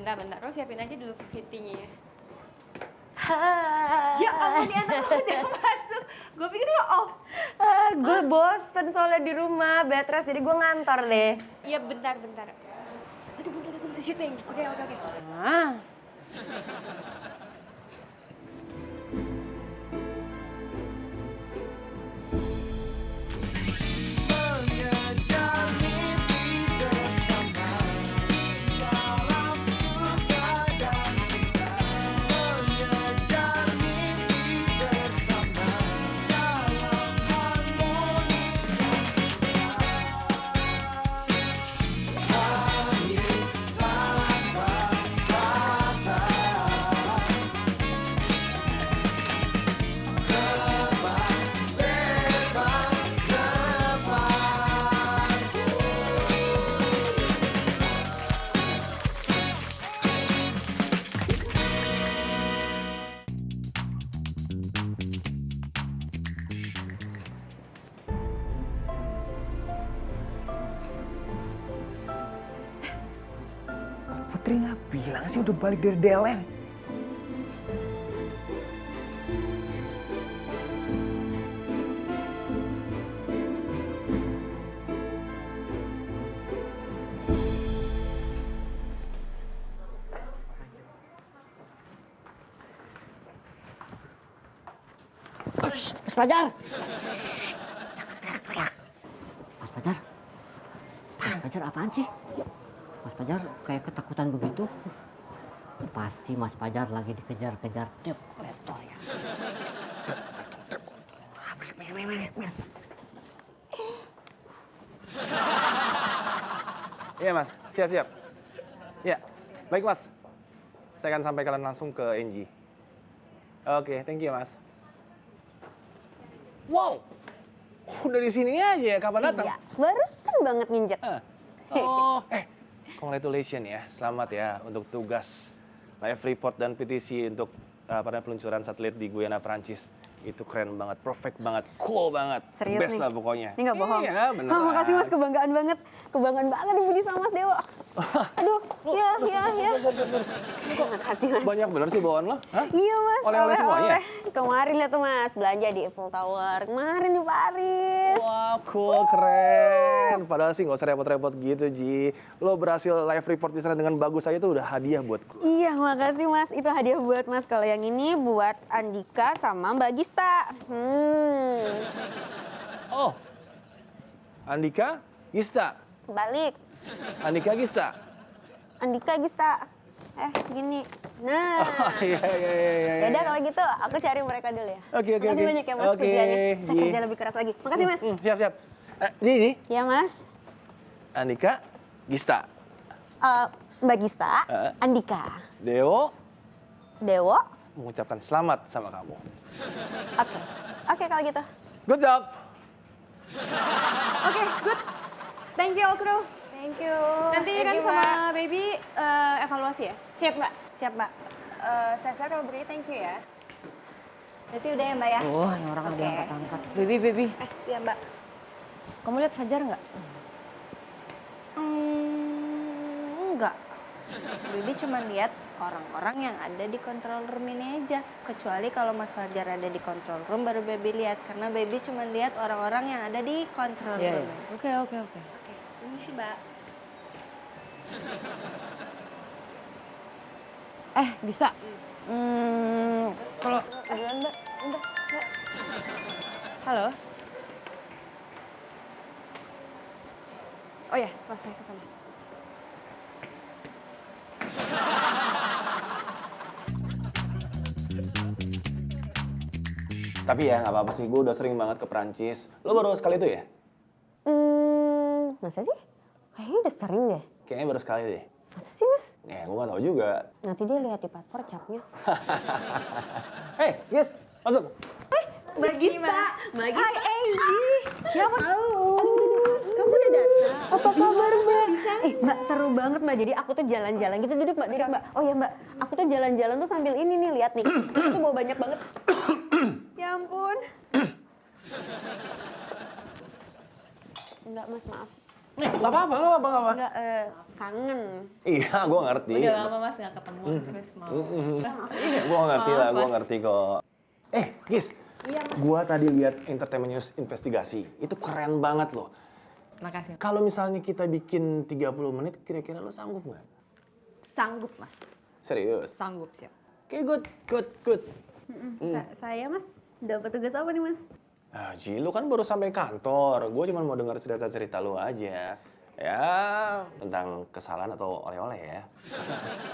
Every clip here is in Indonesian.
bentar. Lo siapin aja dulu fittingnya. Hai. Ya ampun, dia udah masuk. Gue pikir lo off. Gue bosen soalnya di rumah, bed rest, jadi gue ngantor deh. Iya, bentar. Aduh, bentar, aku masih syuting. Oke. Ah. Putri nggak bilang sih udah balik dari Delen. Mas Fajar. Mas Fajar. Mas Fajar apaan sih? Mas Fajar kayak ketakutan begitu. Pasti Mas Fajar lagi dikejar-kejar debt collector ya. Iya mas, siap. Ya, baik mas. Saya akan sampaikan langsung ke NG. Oke, thank you mas. Wow, udah di sini aja ya, kapan datang? Iya, barusan banget nginjek. Oh, congratulations ya, selamat ya untuk tugas live report dan petisi untuk pada peluncuran satelit di Guyana, Prancis. Itu keren banget, perfect banget, cool banget. Serius best nih? lah pokoknya. Ini nggak bohong? Iya, beneran. Oh, makasih mas, kebanggaan banget. Kebanggaan banget dipuji sama Mas Dewa. Aduh, iya. Makasih mas. Banyak bener sih bawaan lo? Hah? Iya mas, Oleh-oleh semuanya? Kemarin lihat tuh mas, belanja di Eiffel Tower. Kemarin di Paris. Wah, cool, keren. Padahal sih nggak usah repot-repot gitu, Ji. Lo berhasil live report di sana dengan bagus aja tuh udah hadiah buat gue. Iya, makasih mas. Itu hadiah buat mas. Kalau yang ini buat Andika sama Mbak Gista. Oh, Andika, Gista. Balik. Andika, Gista. Andika Gista. Gini. Nah. Iya. Yaudah kalau gitu aku cari mereka dulu ya. Oke. Makasih banyak ya mas pujiannya. Saya Ji. kerja lebih keras lagi. Makasih mas. Siap. Ji. Ya mas. Andika, Gista. Mbak Gista, Andika, Deo Dewo. mengucapkan selamat sama kamu. Oke kalau gitu. Good job. Oke, good. Thank you, all crew. Thank you. Nanti Thank kan you, sama Mbak. baby evaluasi ya? Siap, Mbak? Siap mbak. Saya kalau beri thank you ya. Berarti udah ya mbak ya? Oh, ini orang Oke. udah angkat-angkat. Baby. Iya mbak. Kamu lihat Fajar nggak? Enggak. Bibi cuma lihat orang-orang yang ada di control room ini aja. Kecuali kalau Mas Fajar ada di control room baru Baby lihat. Karena Baby cuma lihat orang-orang yang ada di control Iya. room. Oke. Ini sih, Mbak. Bisa. Kalau Duluan mbak. Udah. Halo? Oh ya, pas saya ke sana. Tapi ya nggak apa-apa sih, gue udah sering banget ke Prancis. Lo baru sekali itu ya? Masa sih? Kayaknya udah sering deh. Kayaknya baru sekali deh. Masa sih mas? Ya, gue nggak tahu juga. Nanti dia lihat di paspor capnya. Hei, guys, masuk. Mbak Gista. Hai Angie. Siapa? Kamu udah datang. Apa kabar mbak? Mbak seru banget mbak. Jadi aku tuh jalan-jalan gitu. Duduk mbak. Oh ya mbak. Aku tuh jalan-jalan tuh sambil ini nih lihat nih. Aku tuh bawa banyak banget. Ya ampun. Enggak mas maaf. Gak apa-apa. Enggak, kangen. Iya, gue ngerti. Udah lama Mas nggak ketemu, terus mau. Iya, gue ngerti lah, gue ngerti kok. Gis, gue tadi lihat Entertainment News investigasi, itu keren banget loh. Makasih. Kalau misalnya kita bikin 30 menit, kira-kira lo sanggup nggak? Sanggup Mas. Serius? Sanggup siap. Oke, good. Saya Mas, dapat tugas apa nih Mas? Ji, lu kan baru sampai kantor. Gue cuma mau dengar cerita-cerita lu aja. Ya, tentang kesalahan atau oleh-oleh ya.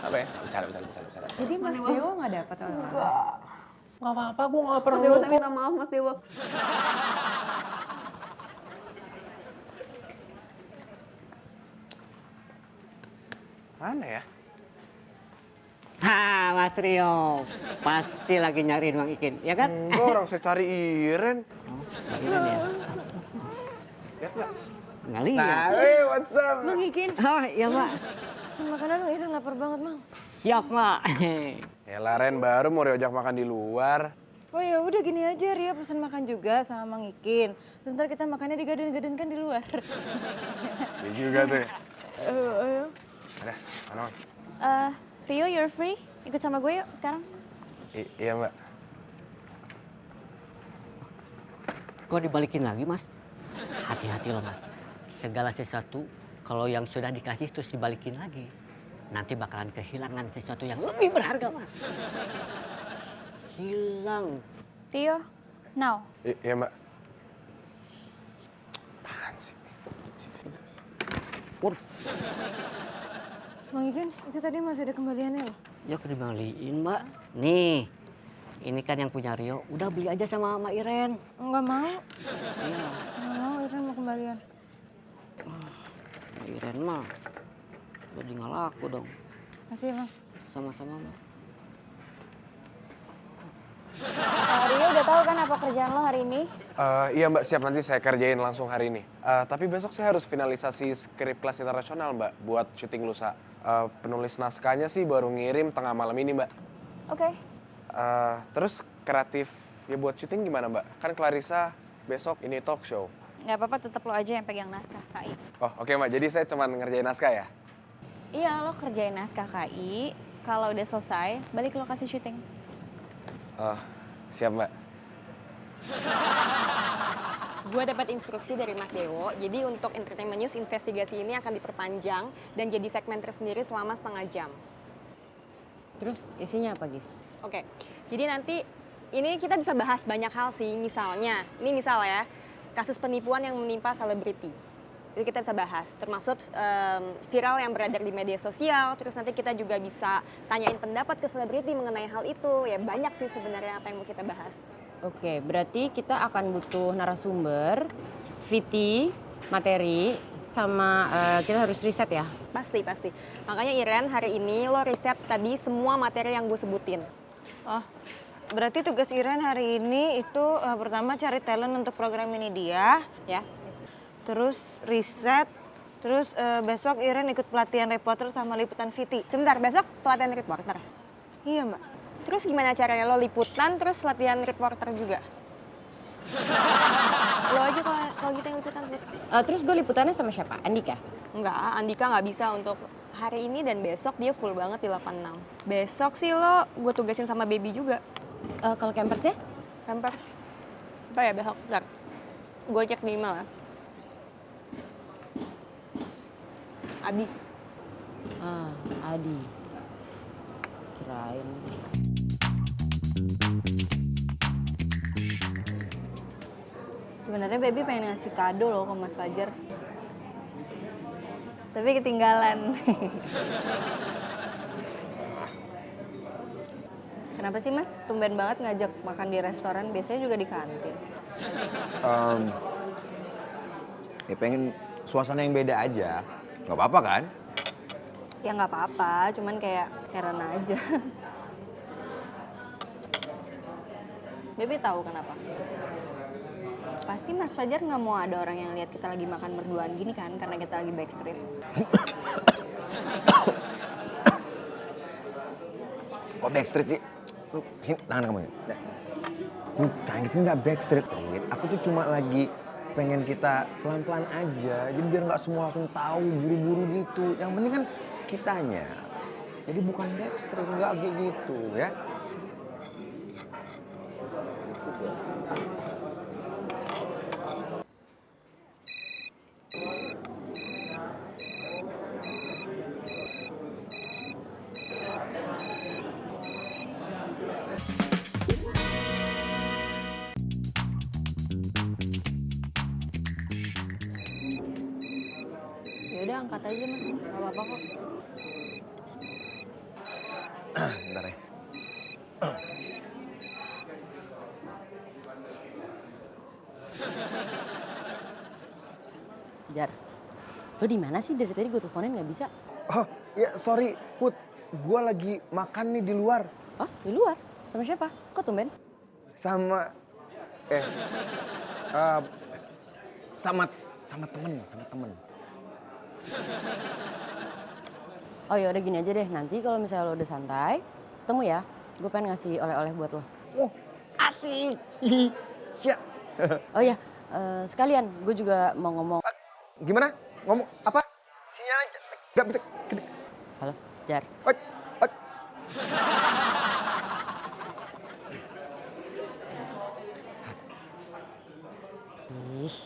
Apa ya? Bisa. Jadi Mas Dewo nggak dapat oleh-oleh? Nggak apa-apa, gue nggak perlu. Mas Dewo, saya minta maaf Mas Dewo. Mana ya? Mas Rio, pasti lagi nyariin Mang Ikin, ya kan? Enggak, orang saya cari Iren. Oh, Mang Ikin ya? Lihat nggak? Nggak lihat. Hey, what's up? Bang Ikin, Oh, iya, Mak. pesan makanan Bang Iren lapar banget Mang. Siap, Mak. Ya Ren baru mau diajak makan di luar. Oh ya udah gini aja, Ria pesan makan juga sama Mang Ikin. Terus ntar kita makannya di garden kan di luar. Ya juga tuh. Ayo. Ada, mana? Rio, you're free? Ikut sama gue yuk sekarang. Iya Mbak. Kok dibalikin lagi, Mas? Hati-hati loh, Mas. Segala sesuatu, kalau yang sudah dikasih terus dibalikin lagi, nanti bakalan kehilangan sesuatu yang lebih berharga, Mas. Hilang. Rio, now. Iya Mbak. Apaan sih? Pur, Mang Ikin, itu tadi masih ada kembaliannya loh. ya kembaliin, Mbak. Nih, ini kan yang punya Rio. Udah beli aja sama Mbak Iren. Enggak mau. Iya, Enggak mau, Iren mau kembalian. Mbak Iren mah. Jadi nggak laku dong. Nanti ya Bang. Sama-sama, Mbak. Rio udah tahu kan apa kerjaan lo hari ini? Iya Mbak, siap nanti saya kerjain langsung hari ini. Tapi besok saya harus finalisasi skrip kelas internasional Mbak buat syuting lusa. Penulis naskahnya sih baru ngirim tengah malam ini Mbak. Oke. Terus kreatif ya buat syuting gimana Mbak? Kan Clarissa besok ini talk show. Nggak apa-apa, tetap lo aja yang pegang naskah KI. Oh oke Mbak, jadi saya cuma ngerjain naskah ya? Iya, lo kerjain naskah KI. Kalau udah selesai, balik ke lokasi syuting. Siap Mbak. Gue dapat instruksi dari Mas Dewo, jadi untuk Entertainment News investigasi ini akan diperpanjang dan jadi segmen tersendiri selama setengah jam. Terus isinya apa, Gis? Oke, jadi nanti ini kita bisa bahas banyak hal sih, misalnya, ini misal ya, kasus penipuan yang menimpa selebriti. Itu kita bisa bahas, termasuk viral yang beredar di media sosial, terus nanti kita juga bisa tanyain pendapat ke selebriti mengenai hal itu. Ya banyak sih sebenarnya apa yang mau kita bahas. Oke, berarti kita akan butuh narasumber, VT, materi, sama kita harus riset ya? Pasti. Makanya Iren, hari ini lo riset tadi semua materi yang gue sebutin. Oh, berarti tugas Iren hari ini itu pertama cari talent untuk program ini dia, Ya, terus riset, terus besok Iren ikut pelatihan reporter sama liputan VT. sebentar, besok pelatihan reporter. Iya, Mbak. Terus gimana caranya lo liputan terus latihan reporter juga? Lo aja kalau gitu yang liputan. Terus gue liputannya sama siapa? Andika? Enggak, Andika nggak bisa untuk hari ini dan besok dia full banget di 86. Besok sih lo gue tugasin sama baby juga. Kalau campersnya? Camper. Apa ya besok? Bentar. Gue cek di email ya. Adi. Adi. Kirain. Sebenarnya baby pengen ngasih kado loh ke Mas Fajar. Tapi ketinggalan. Kenapa sih Mas? Tumben banget ngajak makan di restoran, biasanya juga di kantin. Ya pengen suasana yang beda aja. Gak apa-apa kan? Ya nggak apa-apa, cuman kayak heran aja. Baby tahu kenapa? Pasti Mas Fajar nggak mau ada orang yang lihat kita lagi makan berduaan gini kan, karena kita lagi backstreet. Kok backstreet sih? Lu sini, tangan kamu ya. Tangan itu nggak backstreet. Aku tuh cuma lagi pengen kita pelan-pelan aja. Jadi biar nggak semua langsung tahu buru-buru gitu. Yang penting kan kitanya. Jadi bukan Backstreet, nggak kayak gitu ya. Ya udah angkat aja mas, nggak apa-apa kok. Bentar ya. Jar, lo di mana sih dari tadi gue teleponin nggak bisa? Oh, ya sorry Put. Gue lagi makan nih di luar. Oh, di luar? Sama siapa? Kok tumben? Sama sama temen. Oh ya udah gini aja deh, nanti kalau misalnya lo udah santai, ketemu ya. Gue pengen ngasih oleh-oleh buat lo. Oh, asik. Siap. Oh ya, sekalian gue juga mau ngomong. Gimana? Ngomong apa? Sinyalnya nggak bisa. Halo, Jar. Oj. Ih.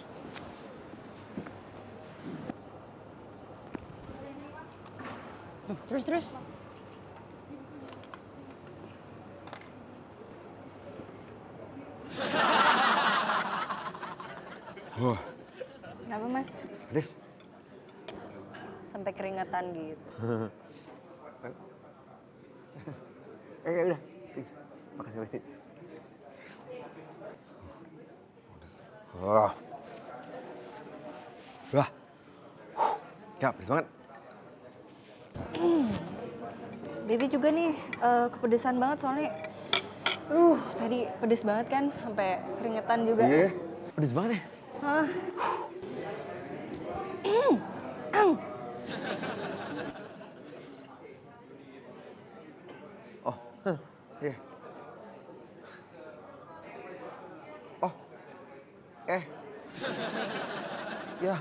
Terus. Wah, Kenapa mas? Des. Sampai keringetan gitu. Udah. Makasih banyak. Wah. Ya, pedes banget. Baby juga nih kepedesan banget soalnya. Tadi pedes banget kan, sampai keringetan juga. Iya, pedes banget ya. Hah. Oh, iya. Oh, ya,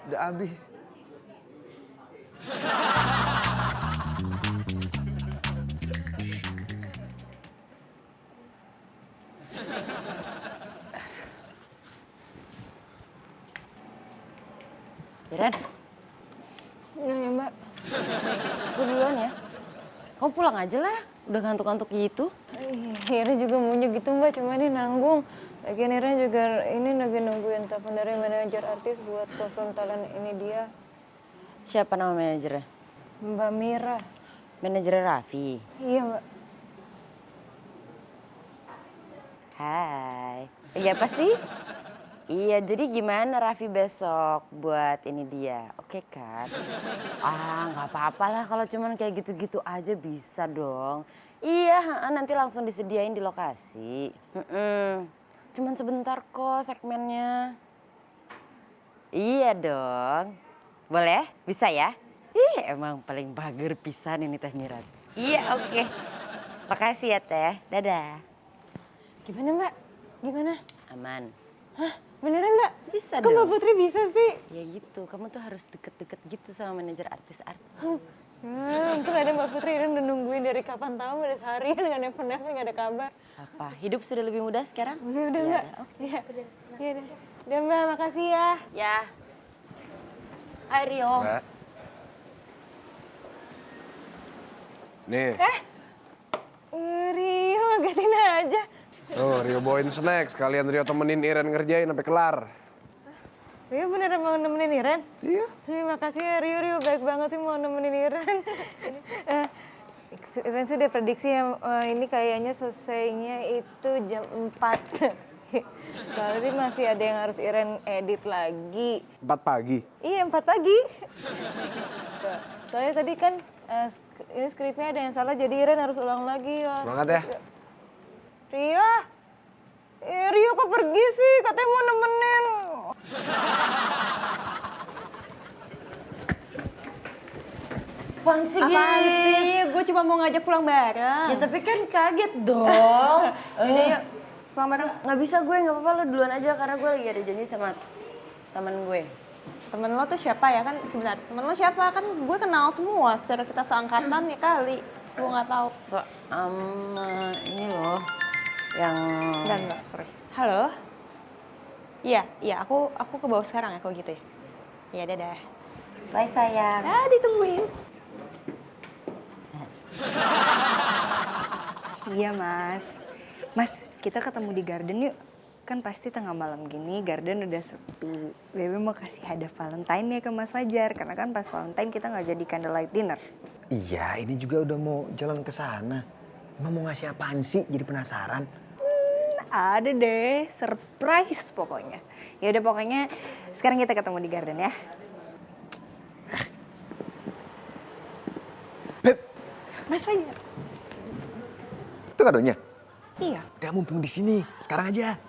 udah habis. Iren, Ya mbak. gue duluan ya. Kamu pulang aja lah, udah ngantuk-ngantuk gitu. Ira juga maunya gitu mbak, cuma ini nanggung. Lagian Ira juga ini lagi nungguin telepon dari manajer artis buat telepon talent ini dia. Siapa nama manajernya? Mbak Mira. Manajernya Raffi. Iya mbak. Hai. Iya apa sih? Iya, jadi gimana Raffi besok buat ini dia? Oke kan? Nggak apa-apa lah kalau cuman kayak gitu-gitu aja bisa dong. Iya, nanti langsung disediain di lokasi. Cuman sebentar kok segmennya. Iya dong. Boleh? Bisa ya? Ih, emang paling bager pisan ini Teh Mirat. Iya, oke. Makasih ya Teh. Dadah. Gimana mbak? Gimana? Aman. Hah? Beneran mbak? Bisa Kok dong. Mbak Putri bisa sih? Ya gitu, kamu tuh harus deket-deket gitu sama manajer artis-artis. Untung ada Mbak Putri, Iren udah nungguin dari kapan tahu, udah seharian gak nelfon-nelfon, gak ada kabar. Apa, hidup sudah lebih mudah sekarang? Udah Ya, mbak. oke. Iya. Iya udah mbak, makasih ya. Ya. Hai Rio. Mbak. Nih, Rio ngagetin aja. tuh Rio bawain snack. Sekalian Rio temenin Iren ngerjain sampai kelar. Rio beneran mau nemenin Iren? Iya. Makasih ya Rio baik banget sih mau nemenin Iren. Iren sih udah prediksi ya, ini kayaknya selesainya itu jam 4. Soalnya sih masih ada yang harus Iren edit lagi. 4 pagi. Iya 4 pagi. Soalnya tadi kan ini skripnya ada yang salah jadi Iren harus ulang lagi. Semangat ya. Rio? Rio kok pergi sih? Katanya mau nemenin. Apaan sih? Gue cuma mau ngajak pulang bareng. Ya tapi kan kaget dong. Yuk, pulang bareng. Nggak bisa gue, nggak apa-apa lo duluan aja karena gue lagi ada janji sama temen gue. Temen lo tuh siapa ya kan? Sebentar, temen lo siapa? Kan gue kenal semua secara kita seangkatan ya kali. Gue nggak tahu. Ini loh, yang... Enggak, sorry. Halo? Iya, aku ke bawah sekarang ya kalau gitu ya. Iya, dadah. Bye sayang. Ditungguin. Iya, Mas. Mas, kita ketemu di garden yuk. Kan pasti tengah malam gini, garden udah sepi. Bebe mau kasih hadiah Valentine ya ke Mas Fajar. Karena kan pas Valentine kita nggak jadi candlelight dinner. Iya, ini juga udah mau jalan ke sana. Emang mau ngasih apaan sih? Jadi penasaran. Ada deh, surprise pokoknya. Ya udah pokoknya sekarang kita ketemu di garden ya. Beb, Mas Fajar. itu kadonya. Iya. Udah mumpung di sini, sekarang aja.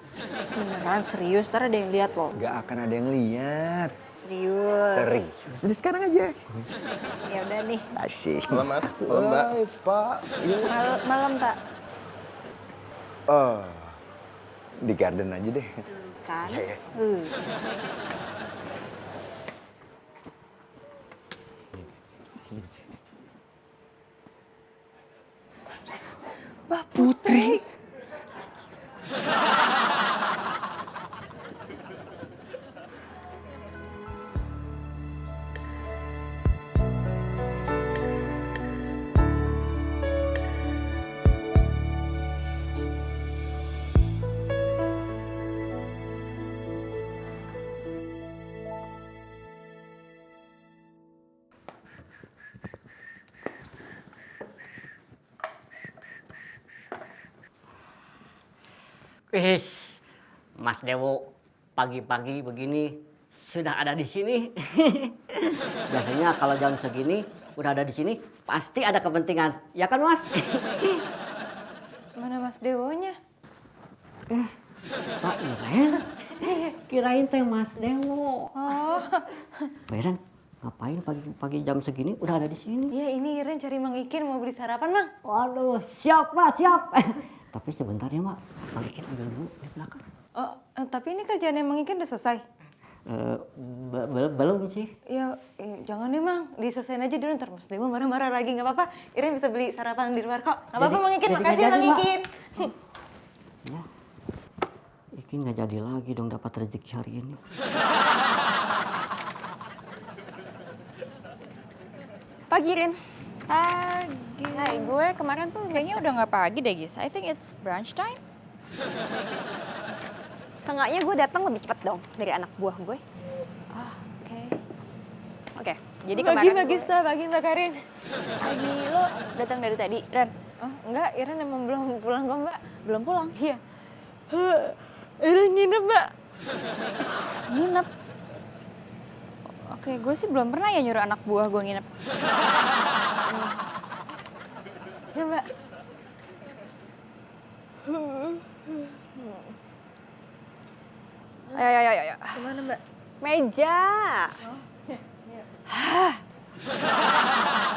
Beneran serius, ntar ada yang lihat loh. Gak akan ada yang lihat. Serius. Serius. Jadi sekarang aja. Ya udah nih. Asik. Malam Mas, malam Mbak. Hai, Pak. Iya. Malam, Pak. Oh, di garden aja deh. Kan? Iya, iya. Wah, Putri. Wis, Mas Dewo pagi-pagi begini sudah ada di sini. Biasanya kalau jam segini udah ada di sini pasti ada kepentingan, ya kan Mas? Mana Mas Dewonya? Pak Iren, kirain teh Mas Dewo. Oh, Pak Iren, ngapain pagi-pagi jam segini udah ada di sini? iya ini Iren cari Mang Ikin mau beli sarapan, Mang. Waduh, siap Pak, siap. Tapi sebentar ya Mak, Mang Ikin ambil dulu di belakang. Oh, tapi ini kerjaan Mang Ikin udah selesai? Belum sih. Ya, jangan deh Mang, diselesain aja dulu ntar Mas Dewo marah-marah lagi. Nggak apa-apa, Iren bisa beli sarapan di luar kok. Nggak apa-apa Mang Ikin, jadi makasih nggak Mang jadi, Mak. Ikin. Ya, Ikin nggak jadi lagi dong dapat rezeki hari ini. Pagi, Rin. Pagi. Hai, gue kemarin tuh Kayaknya udah nggak pagi deh, Gis. I think it's brunch time. Seenggaknya gue datang lebih cepat dong dari anak buah gue. Oke. Oke, jadi kemarin Pagi, gue... Pagi Mbak Karin. Pagi, lo datang dari tadi, Ren? Oh, enggak, Iren emang belum pulang kok Mbak. Belum pulang? Iya. Iren nginep Mbak. Nginep? Oke, gue sih belum pernah ya nyuruh anak buah gue nginep. Ya Mbak. Ayo. Kemana Mbak? Meja.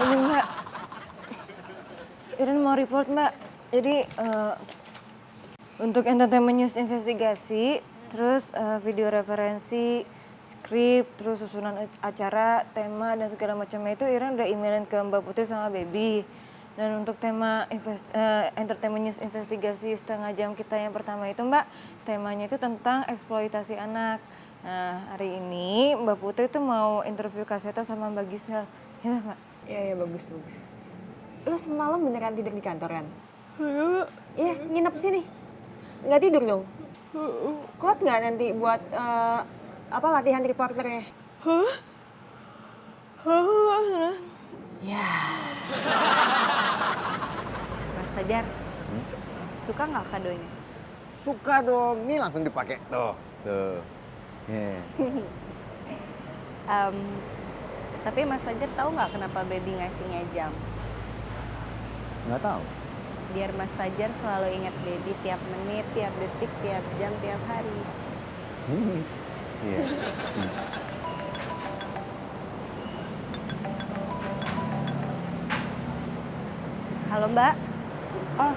Ini Mbak. Iren mau report Mbak. Jadi untuk entertainment news investigasi, terus video referensi, skrip, terus susunan acara, tema dan segala macamnya itu Iren udah emailin ke Mbak Putri sama Baby. Dan untuk tema entertainment news investigasi setengah jam kita yang pertama itu Mbak, temanya itu tentang eksploitasi anak. Nah hari ini Mbak Putri tuh mau interview Kaseta sama Mbak Gisel. Ya Mbak? Iya, bagus. Lo semalam beneran tidur di kantor kan? Iya, nginep sini. Nggak tidur dong? Kuat nggak nanti buat latihan reporternya? Mas Fajar, suka nggak kadonya? Suka dong, nih langsung dipakai. Tuh. Yeah. Tapi Mas Fajar tahu nggak kenapa Baby ngasihnya jam? Nggak tahu. Biar Mas Fajar selalu ingat Baby tiap menit, tiap detik, tiap jam, tiap hari. Iya. Halo Mbak. Oh,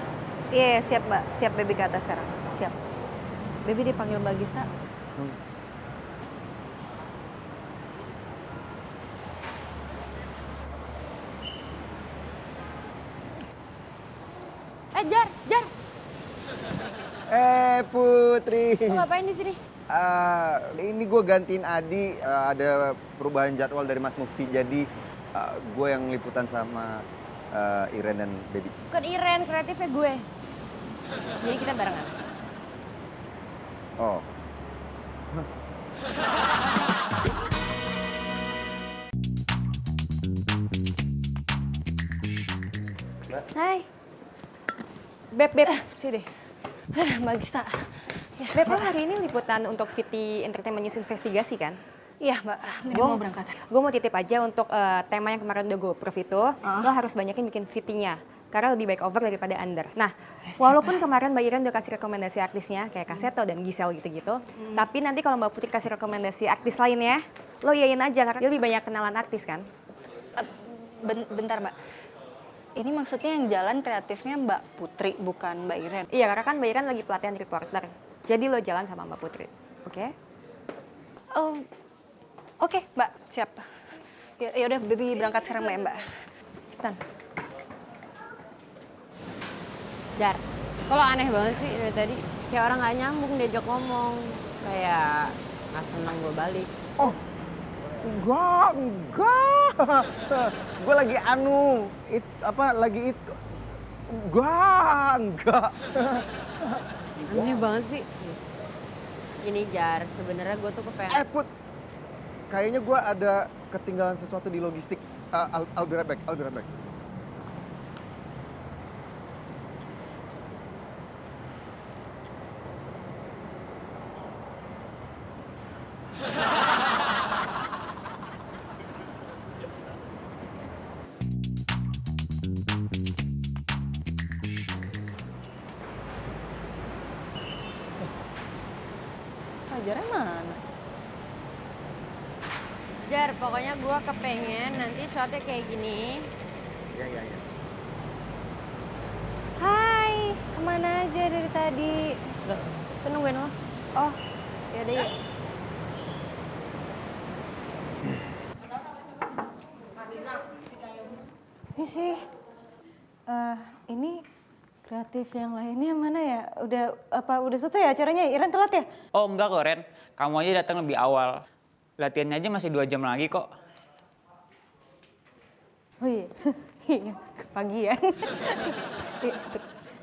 iya siap Mbak. Siap Baby ke atas sekarang. Siap. Baby dipanggil Mbak Gista. Jar. Putri. Lo ngapain di sini? Ini gue gantiin Adi, ada perubahan jadwal dari Mas Mufti. Jadi gue yang liputan sama Iren dan Baby. Bukan Iren, kreatifnya gue. Jadi kita barengan. Oh. Hai. Beb, sini deh. Mbak Gista. Beb, lo hari ini liputan untuk VT Entertainment News Investigasi kan? Iya, Mbak. Udah mau berangkat. Gue mau titip aja untuk tema yang kemarin udah gue approve itu, lo harus banyakin bikin VT-nya. Karena lebih baik over daripada under. Nah, walaupun kemarin Mbak Iren udah kasih rekomendasi artisnya, kayak Kaseto dan Gisel gitu-gitu, tapi nanti kalau Mbak Putri kasih rekomendasi artis lainnya, lo iyain aja, karena dia lebih banyak kenalan artis kan? Bentar, Mbak. Ini maksudnya yang jalan kreatifnya Mbak Putri, bukan Mbak Iren? Iya, karena kan Mbak Iren lagi pelatihan reporter. Jadi lo jalan sama Mbak Putri, oke? Oh, oke, Mbak. Siap. Ya udah, Baby berangkat sekarang, Mbak. Cepetan. Jar, kalau aneh banget sih dari tadi. Kayak orang gak nyambung diajak ngomong. Kayak gak senang gue balik. Oh, enggak. Gue lagi enggak. Aneh banget sih. Ini Jar, sebenarnya gue tuh kepengen... Put, kayaknya gue ada ketinggalan sesuatu di logistik. I'll be right back. Fajarnya mana? Jar, pokoknya gue kepengen nanti shotnya kayak gini. Ya. Hai, kemana aja dari tadi? Loh, tuh nungguin lo. Oh, yaudah ya. Ini sih, ini kreatif yang lainnya mana ya? Udah selesai ya acaranya? Iren telat ya? Oh enggak kok Ren, kamu aja datang lebih awal. Latihannya aja masih 2 jam lagi kok. Oh iya, iya kepagian.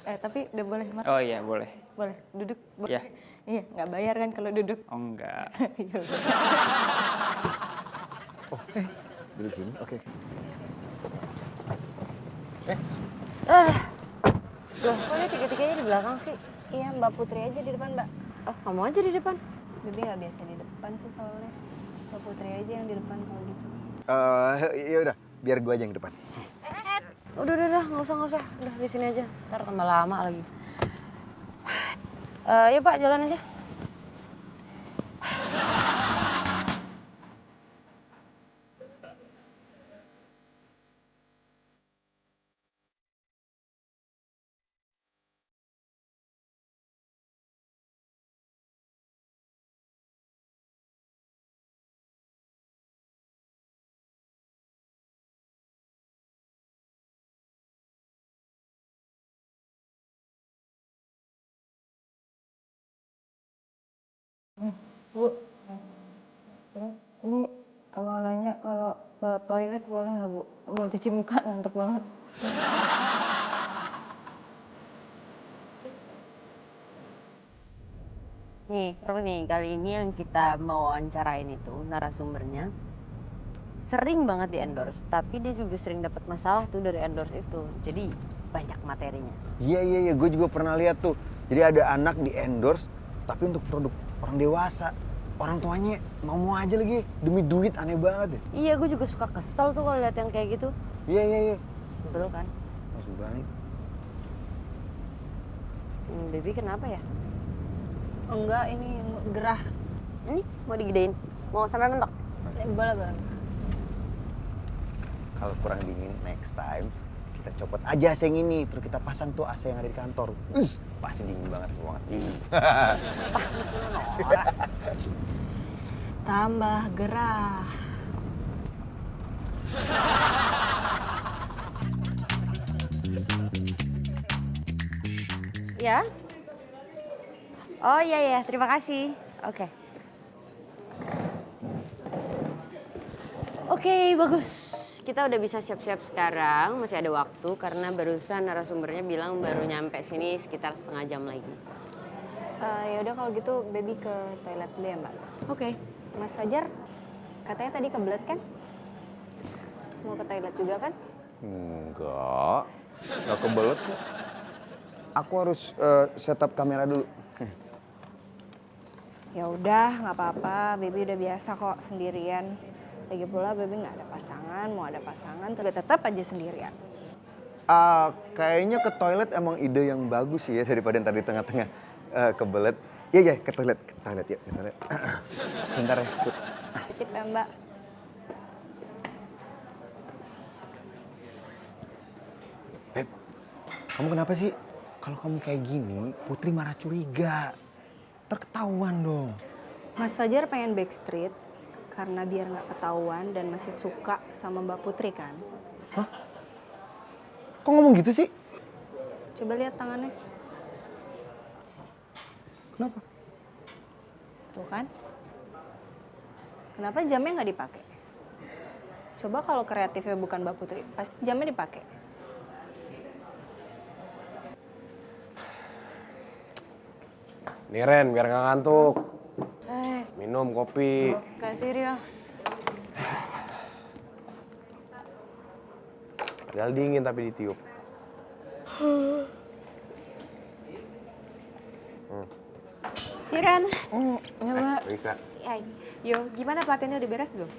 Tapi udah boleh makan? Oh iya boleh. Boleh, duduk? Boleh. Iya. Iya, nggak bayar kan kalau duduk? Oh enggak. Ya udah. Duduk sini, oke. Loh, kok dia tiga-tiganya di belakang sih? Iya, Mbak Putri aja di depan, Mbak. Oh, kamu aja di depan. Bibi nggak biasa di depan sih soalnya. Mbak Putri aja yang di depan kalau gitu. Ya udah, biar gue aja yang depan. Udah, nggak usah. Udah di sini aja. Ntar tambah lama lagi. Yuk Pak, jalan aja. Bu, ini kalau nanya kalau ke toilet boleh nggak Bu? Mau cuci muka ngantuk banget. Nih, terus nih kali ini yang kita mau wawancarain itu narasumbernya sering banget di endorse, tapi dia juga sering dapat masalah tuh dari endorse itu. Jadi banyak materinya. Iya, gue juga pernah lihat tuh. Jadi ada anak di endorse, tapi untuk produk orang dewasa. Orang tuanya mau aja lagi demi duit, aneh banget ya. Iya, gue juga suka kesel tuh kalau lihat yang kayak gitu. Iya. Sebel kan? Masuk banget. Baby kenapa ya? Enggak, ini gerah. Ini mau digedein? Mau sampai mentok? Boleh. Kalau kurang dingin next time kita copot aja AC yang ini, terus kita pasang tuh AC yang ada di kantor. Pasti dingin banget ruangan. Tambah gerah. Ya? Oh iya ya, terima kasih. Oke. Oke, bagus. Kita udah bisa siap-siap sekarang, masih ada waktu karena barusan narasumbernya bilang baru nyampe sini sekitar setengah jam lagi. Ya udah kalau gitu baby ke toilet dulu ya Mbak. Oke. Mas Fajar katanya tadi kebelet kan? Mau ke toilet juga kan? Enggak kebelet kok. Aku harus setup kamera dulu. Ya udah, nggak apa-apa. Baby udah biasa kok sendirian. Lagi pula baby nggak ada pasangan, mau ada pasangan tetap aja sendirian. Kayaknya ke toilet emang ide yang bagus sih ya daripada ntar di tengah-tengah kebelet. Iya, ke toilet yuk, ke toilet. Bentar ya, Put. Titip ya Mbak. Beb, kamu kenapa sih? Kalau kamu kayak gini, Putri marah curiga. Terketahuan dong. Mas Fajar pengen backstreet karena biar nggak ketahuan dan masih suka sama Mbak Putri kan? Hah? Kok ngomong gitu sih? Coba lihat tangannya. Kenapa? Tuh kan? Kenapa jamnya nggak dipakai? Coba kalau kreatifnya bukan Mbak Putri, pasti jamnya dipakai. Nih Ren, biar nggak ngantuk. Minum kopi. Kasih Rio. Padahal dingin tapi ditiup. Iren. Ya Mbak. Bisa. Yo, gimana pelatihannya udah beres belum?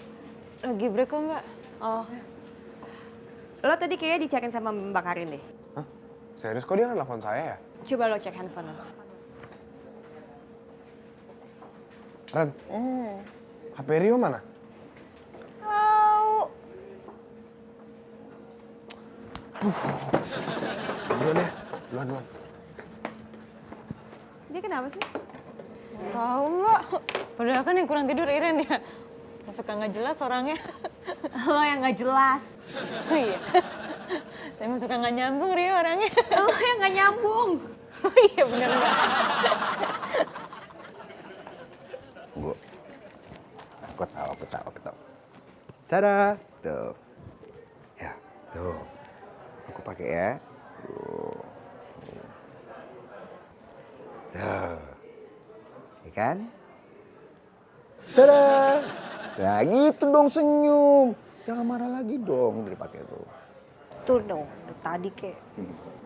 Lagi break kok Mbak. Oh. Lo tadi kayaknya dicariin sama Mbak Karin deh. Hah? Serius kok dia nggak nelfon saya ya? Coba lo cek handphone lo. Ren, HP Rio mana? Duluan ya, duluan. Dia kenapa sih? Tahu Mbak. Padahal kan yang kurang tidur Iren ya. Suka nggak jelas orangnya. Lo yang nggak jelas. Oh iya. Saya mah suka nggak nyambung Rio orangnya. Lo yang nggak nyambung. Oh iya bener Mbak. Bu. Aku tahu. Tada! Tuh. Ya, tuh. Aku pakai ya. Tuh. Tuh. Ya kan? Tada! Nah gitu dong senyum. Jangan marah lagi dong dipakai tuh. Tuh dong, dari tadi kek.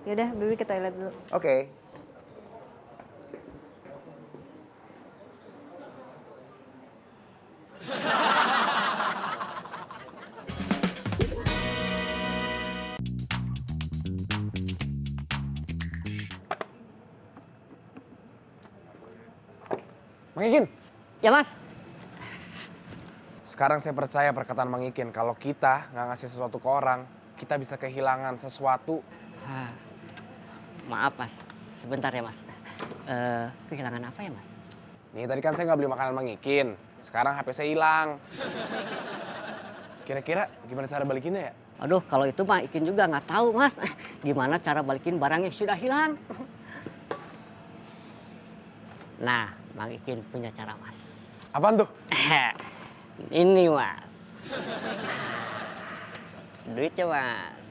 Yaudah, baby ke toilet dulu. Oke. Mang Ikin. Ya Mas. Sekarang saya percaya perkataan Mang Ikin. Kalau kita nggak ngasih sesuatu ke orang, kita bisa kehilangan sesuatu. Maaf Mas, sebentar ya Mas. Kehilangan apa ya Mas? Nih tadi kan saya nggak beli makanan Mang Ikin. Sekarang HP saya hilang. Kira-kira gimana cara balikinnya ya? Aduh, kalau itu mah Ikin juga nggak tahu Mas. Gimana cara balikin barang yang sudah hilang? Nah, Mang Ikin punya cara Mas. Apaan tuh? Ini Mas. Duitnya Mas.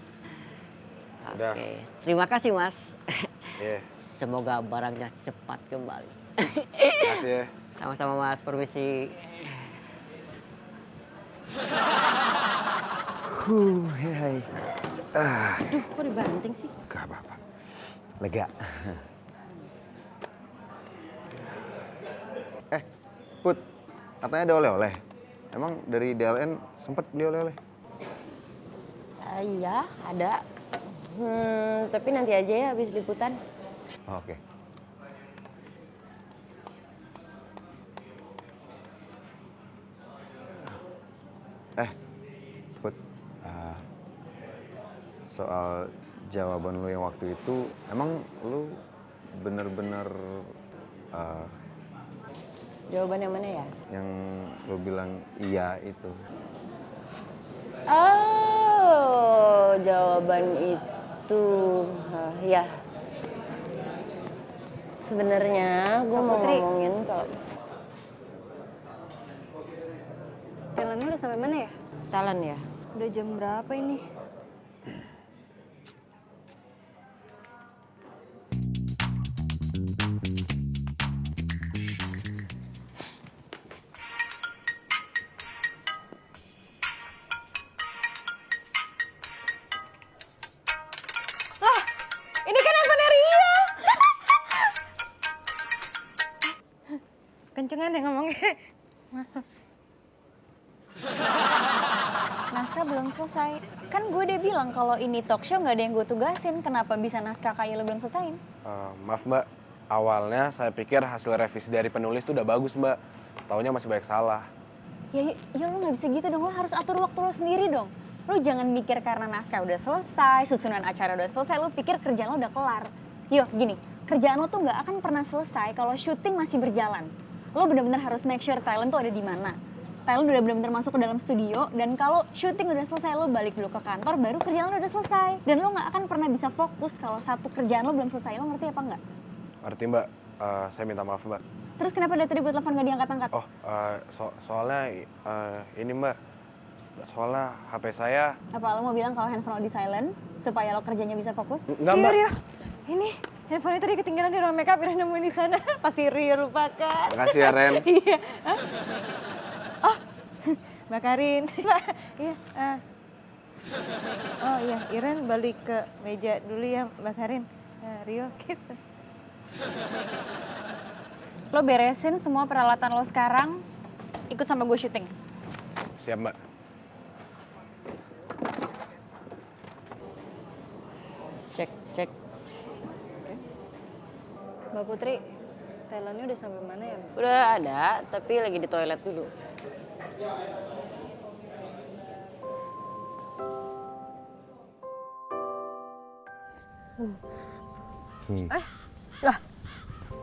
Udah. Oke, terima kasih Mas. Iya. Semoga barangnya cepat kembali. Makasih ya. Sama-sama Mas, permisi. Hai. Aduh, kok dibanting sih? Gak apa-apa. Lega. Put, katanya ada oleh-oleh. Emang dari DLN sempet beli oleh-oleh? Iya, ada. Tapi nanti aja ya habis liputan. Oh, oke. Put, soal jawaban lu yang waktu itu, emang lu bener-bener Jawaban yang mana ya? yang lu bilang iya itu? Oh, jawaban itu ya. Sebenarnya gue mau Putri. ngomongin kalau Talentnya udah sampai mana ya? talent ya. Udah jam berapa ini? Ini kan handphone Rio. Kencengan deh ngomongnya. Naskah belum selesai. Kan gue udah bilang kalau ini talk show nggak ada yang gue tugasin. Kenapa bisa naskah kayak lo belum selesaiin? Maaf Mbak, awalnya saya pikir hasil revisi dari penulis tuh udah bagus Mbak. Taunya masih banyak salah. Ya lo nggak bisa gitu dong. Lo harus atur waktu lo sendiri dong. Lo jangan mikir karena naskah udah selesai, susunan acara udah selesai, lo pikir kerjaan lo udah kelar. Yo, gini, kerjaan lo tuh nggak akan pernah selesai kalau syuting masih berjalan. Lo bener-bener harus make sure talent tuh ada di mana. Talent udah bener-bener masuk ke dalam studio, dan kalau syuting udah selesai, lo balik dulu ke kantor, baru kerjaan lo udah selesai. Dan lo nggak akan pernah bisa fokus kalau satu kerjaan lo belum selesai. Lo ngerti apa nggak? Ngerti Mbak, saya minta maaf Mbak. Terus kenapa dari tadi gue telepon gak diangkat-angkat? Oh, soalnya ini Mbak, soalnya HP saya... Apa lo mau bilang kalau handphone lo di silent supaya lo kerjanya bisa fokus? Enggak Mbak. Rio, ini handphonenya tadi ketinggalan di ruang makeup, Ira nemuin di sana. Pasti Rio lupakan. Makasih ya Ren. Iya. Oh, Mbak Karin. Mbak, iya. Oh iya, Iren balik ke meja dulu ya Mbak Karin. Rio gitu. Lo beresin semua peralatan lo sekarang, ikut sama gue syuting. Siap Mbak. Cek. Mbak Putri, talentnya udah sampai mana ya, Mbak? Udah ada, tapi lagi di toilet dulu.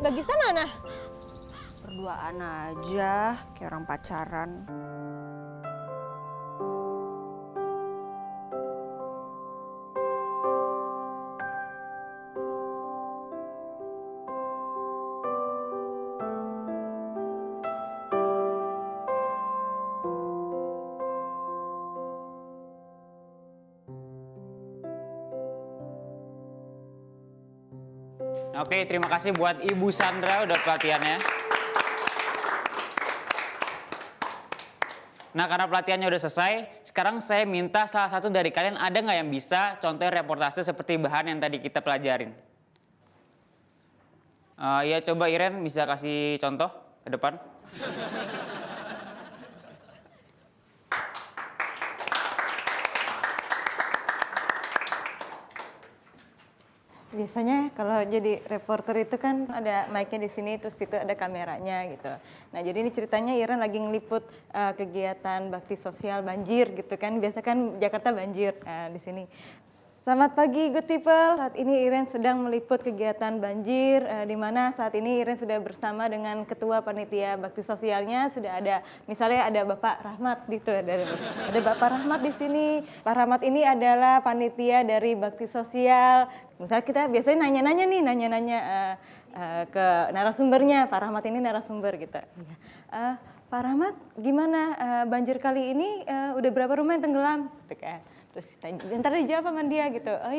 Mbak Gista mana? Berduaan aja, kayak orang pacaran. Oke, terima kasih buat Ibu Sandra udah pelatihannya. Nah, karena pelatihannya udah selesai, sekarang saya minta salah satu dari kalian ada nggak yang bisa contohin reportase seperti bahan yang tadi kita pelajarin? Ya coba Iren bisa kasih contoh ke depan. Biasanya kalau jadi reporter itu kan ada mic-nya di sini, terus itu ada kameranya gitu. Nah jadi ini ceritanya Iren lagi ngeliput kegiatan bakti sosial banjir gitu kan. Biasa kan Jakarta banjir di sini. Selamat pagi good people, saat ini Iren sedang meliput kegiatan banjir di mana saat ini Iren sudah bersama dengan ketua panitia bakti sosialnya, sudah ada misalnya ada Bapak Rahmat gitu, ada Bapak Rahmat di sini. Pak Rahmat ini adalah panitia dari bakti sosial. Misalnya kita biasanya nanya-nanya ke narasumbernya, Pak Rahmat ini narasumber gitu. Pak Rahmat gimana banjir kali ini udah berapa rumah yang tenggelam? Gitu kan. Terus ntar dijawab sama dia gitu, oh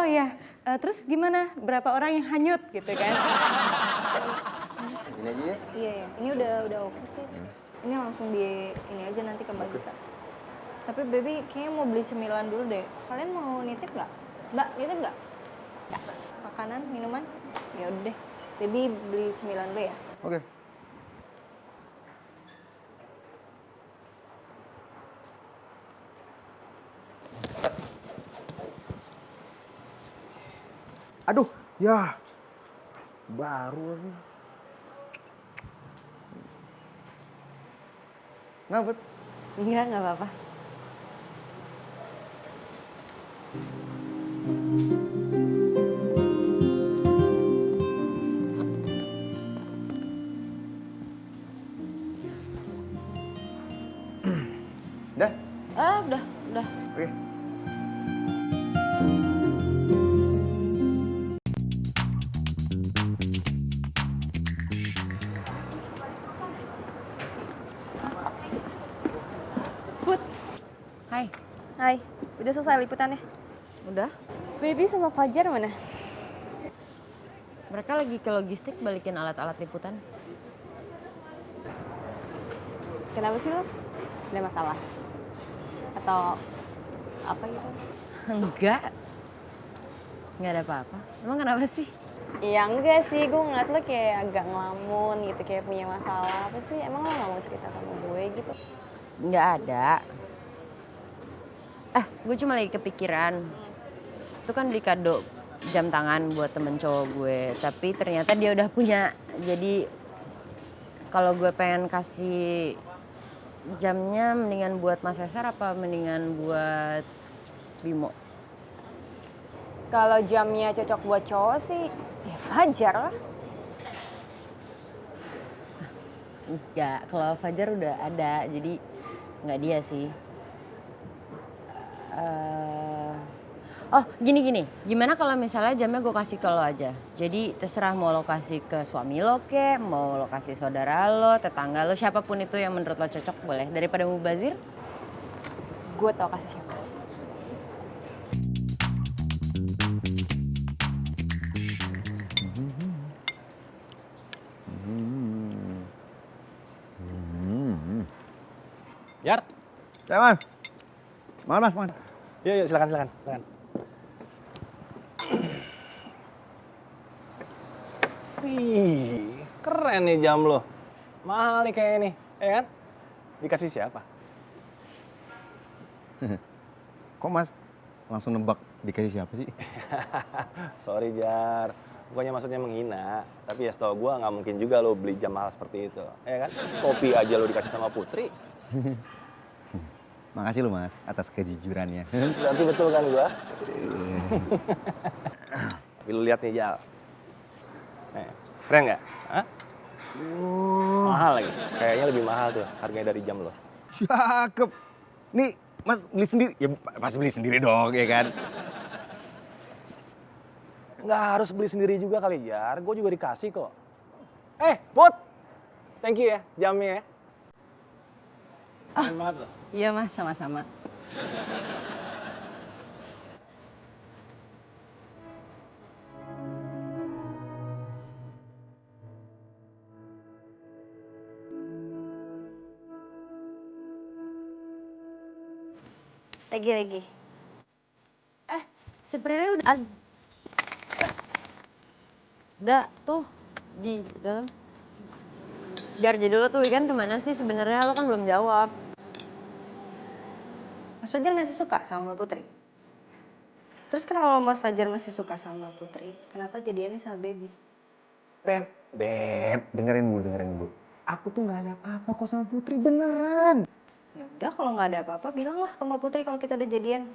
ya, terus gimana, berapa orang yang hanyut gitu kan. Ini aja ya? Iya, ini udah oke sih. Ini langsung di ini aja nanti ke Mbak Gista. Tapi baby kayaknya mau beli cemilan dulu deh. Kalian mau nitip nggak? Mbak, nitip nggak? Ya. Makanan, minuman? Ya udah deh. Baby beli cemilan dulu ya. Oke. Aduh, ya. Baru lagi. Ngapet? Enggak apa-apa. Dah? Udah. Oke. Hai. Hai, udah selesai liputannya? Udah? Baby sama Fajar mana? Mereka lagi ke logistik balikin alat-alat liputan. Kenapa sih lo? Ada masalah? Atau apa gitu? Enggak. Enggak ada apa-apa. Emang kenapa sih? Iya enggak sih, gue ngeliat lo kayak agak ngelamun gitu, kayak punya masalah. Apa sih? Emang lo gak mau cerita sama gue gitu? Enggak ada. Gue cuma lagi kepikiran. Itu kan beli kado jam tangan buat temen cowok gue. Tapi ternyata dia udah punya. Jadi kalau gue pengen kasih jamnya mendingan buat Mas Cesar apa mendingan buat Bimo? Kalau jamnya cocok buat cowok sih, ya Fajar lah. Enggak, kalau Fajar udah ada, jadi nggak dia sih. Oh gini, gimana kalau misalnya jamnya gue kasih ke lo aja? Jadi terserah mau lo kasih ke suami lo kek, mau lo kasih saudara lo, tetangga lo, siapapun itu yang menurut lo cocok boleh. Daripada mubazir. Gue tau kasih siapa. Jar, Ya, Mas. Mas. yuk silakan. Wih, keren nih jam lo. Mahal nih kayaknya nih, ya kan? Dikasih siapa? Kok Mas langsung nebak dikasih siapa sih? Sorry Jar, bukannya maksudnya menghina, tapi ya setahu gue nggak mungkin juga lo beli jam mahal seperti itu, ya kan? Kopi aja lo dikasih sama Putri. Makasih lo Mas atas kejujurannya. Berarti betul kan gue? Tapi lo lihat nih Jal, keren nggak? Hah? Mahal lagi, kayaknya lebih mahal tuh harganya dari jam lo. Cakep. Nih Mas beli sendiri? Ya pasti beli sendiri dong ya kan? Nggak harus beli sendiri juga kali Jar, gue juga dikasih kok. Put, thank you ya jamnya ya. Keren banget loh. Iya Mas, sama-sama. Lagi. Sebenarnya udah ada. Udah tuh di dalam. Biar jadi lo tuh weekend kemana sih sebenarnya, lo kan belum jawab. Mas Fajar masih suka sama Putri? Terus kalau Mas Fajar masih suka sama Putri, kenapa jadiannya sama Baby? Beb, dengerin Bu. Aku tuh nggak ada apa-apa kok sama Putri, beneran. Ya udah kalau nggak ada apa-apa, bilanglah sama Putri kalau kita udah jadian.